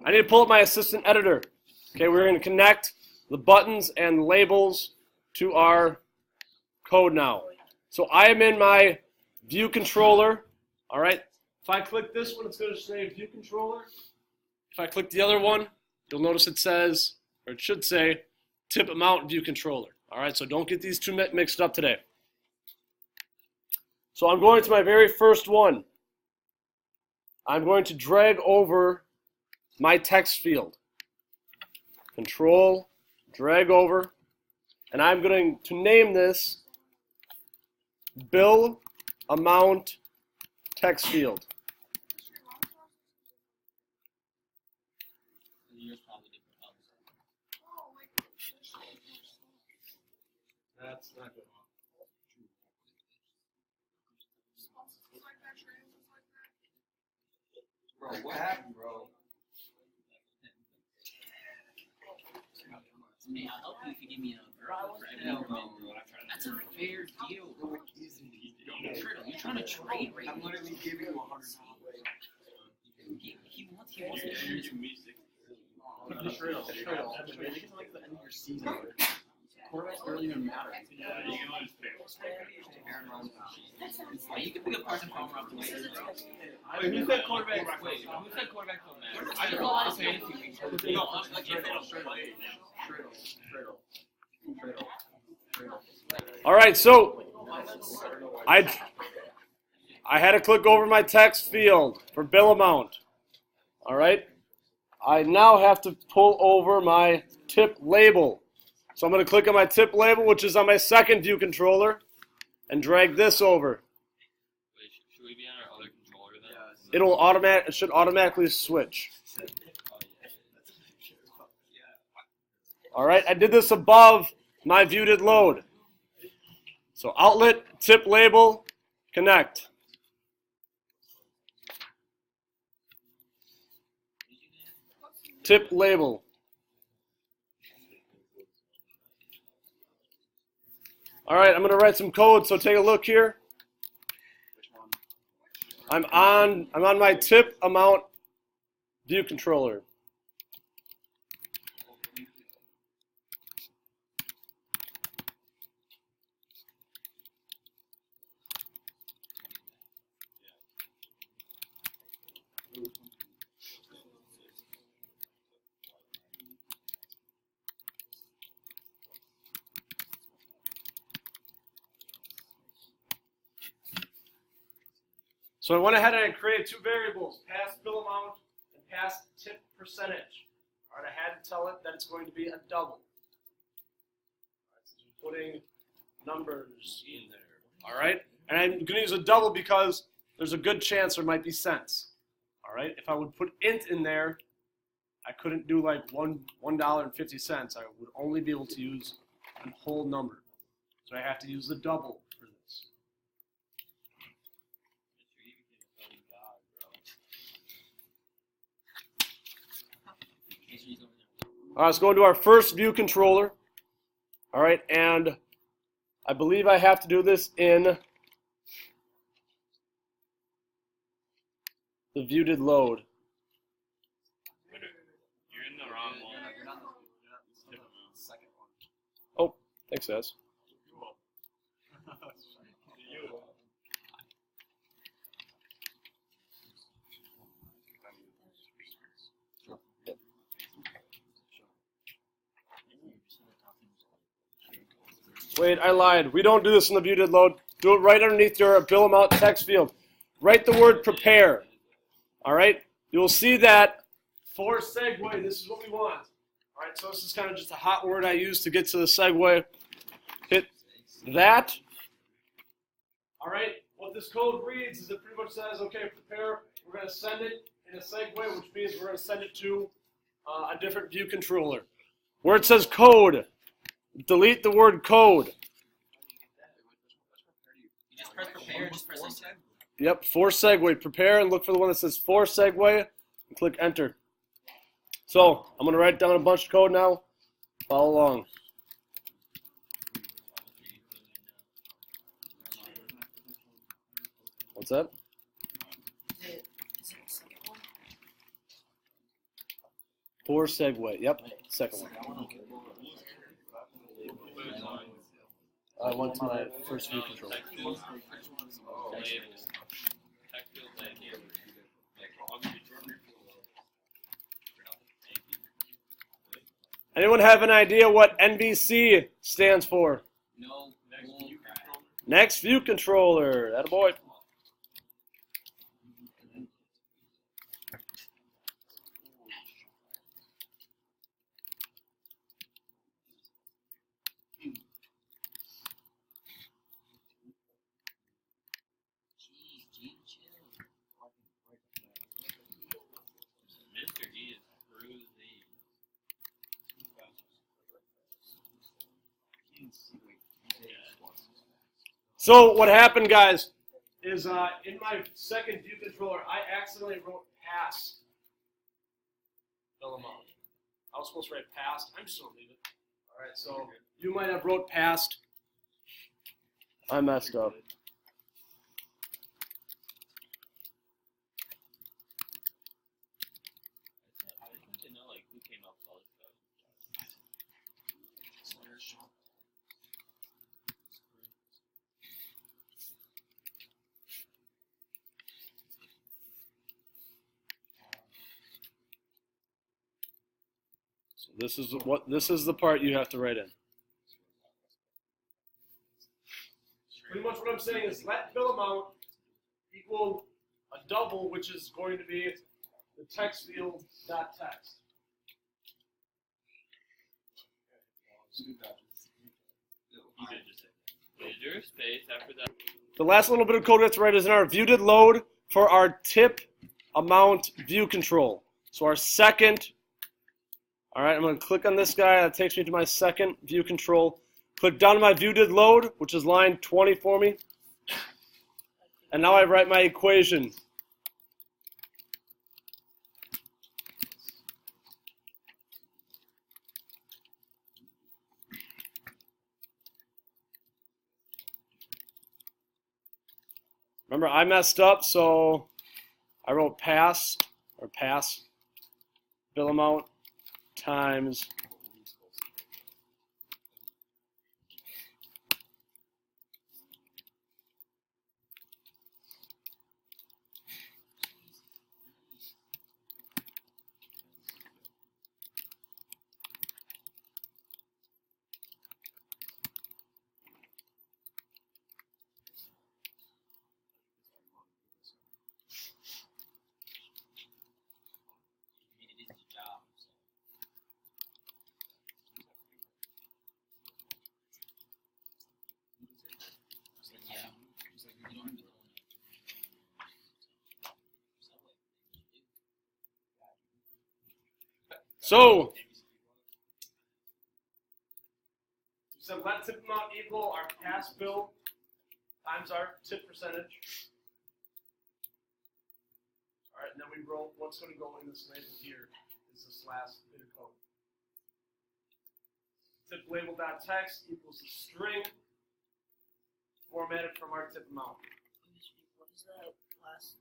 I need to pull up my assistant editor. Okay, we're going to connect the buttons and labels to our code now. So I am in my view controller. All right. If I click this one, it's going to say view controller. If I click the other one, you'll notice it says, or it should say, tip amount view controller. All right, so don't get these two mixed up today. So I'm going to my very first one. I'm going to drag over my text field. Control, drag over, and I'm going to name this bill amount text field. That's not good. Bro, what happened, bro? Hey, I'll help you if you give me a verbal for every round. That's a fair deal. Turtle, you're trying to trade right I'm now. literally giving you 100. He wants to earn his Like the end of your season. Quarterbacks barely even matter. You can pick up Carson Palmer off the way. Wait, who said quarterbacks? Wait, who said quarterbacks don't matter? I don't know if fantasy. No, I'm like All right, so I had to click over my text field for bill amount. All right. I now have to pull over my tip label. So I'm going to click on my tip label, which is on my second view controller, and drag this over. Wait, should we be on our other controller then? It should automatically switch. All right, I did this above my view did load. So outlet, tip label, connect. Tip label. All right, I'm going to write some code, so take a look here. I'm on my tip amount view controller. So I went ahead and I created two variables, past bill amount and past tip percentage. All right, I had to tell it that it's going to be a double. All right, so I'm putting numbers in there. All right, and I'm going to use a double because there's a good chance there might be cents. All right, if I would put int in there, I couldn't do like $1.50. I would only be able to use a whole number. So I have to use the double for this. All right, let's go into our first view controller. All right, and I believe I have to do this in the view did load. You're in the wrong one. Oh, thanks, guys. Wait, I lied. We don't do this in the view did load. Do it right underneath your bill amount text field. Write the word prepare. All right? You'll see that for segue, this is what we want. All right, so this is kind of just a hot word I use to get to the segue. Hit that. All right, what this code reads is it pretty much says, okay, prepare. We're going to send it in a segue, which means we're going to send it to a different view controller. Where it says code, delete the word code. You just press prepare, just press enter. Yep, for segue. Prepare and look for the one that says for segue and click enter. So I'm going to write down a bunch of code now. Follow along. What's that? Is it the second one? 4 segue. Yep, second one. I went to my first view control. Anyone have an idea what NVC stands for? No. Next view controller. Attaboy. Mr. G is cruising. So what happened, guys, is in my second view controller, I accidentally wrote pass. Fill them out. I was supposed to write past. I'm just gonna leave it. All right. So you might have wrote past. I messed up. I just want to know, like, who came up with all this stuff. So this is the part you have to write in. Pretty much what I'm saying is let fill amount equal a double, which is going to be the text field dot text. You did just say that. Is there a space after that? The last little bit of code we have to write is in our view did load for our tip amount view control. So our second, all right, I'm going to click on this guy. That takes me to my second view control. Click down to my view did load, which is line 20 for me. And now I write my equation. Remember, I messed up, so I wrote pass bill amount times So, we said let tip amount equal our pass bill times our tip percentage. All right, and then we wrote what's going to go in this label here is this last bit of code. Tip label dot text equals the string formatted from our tip amount. What is that last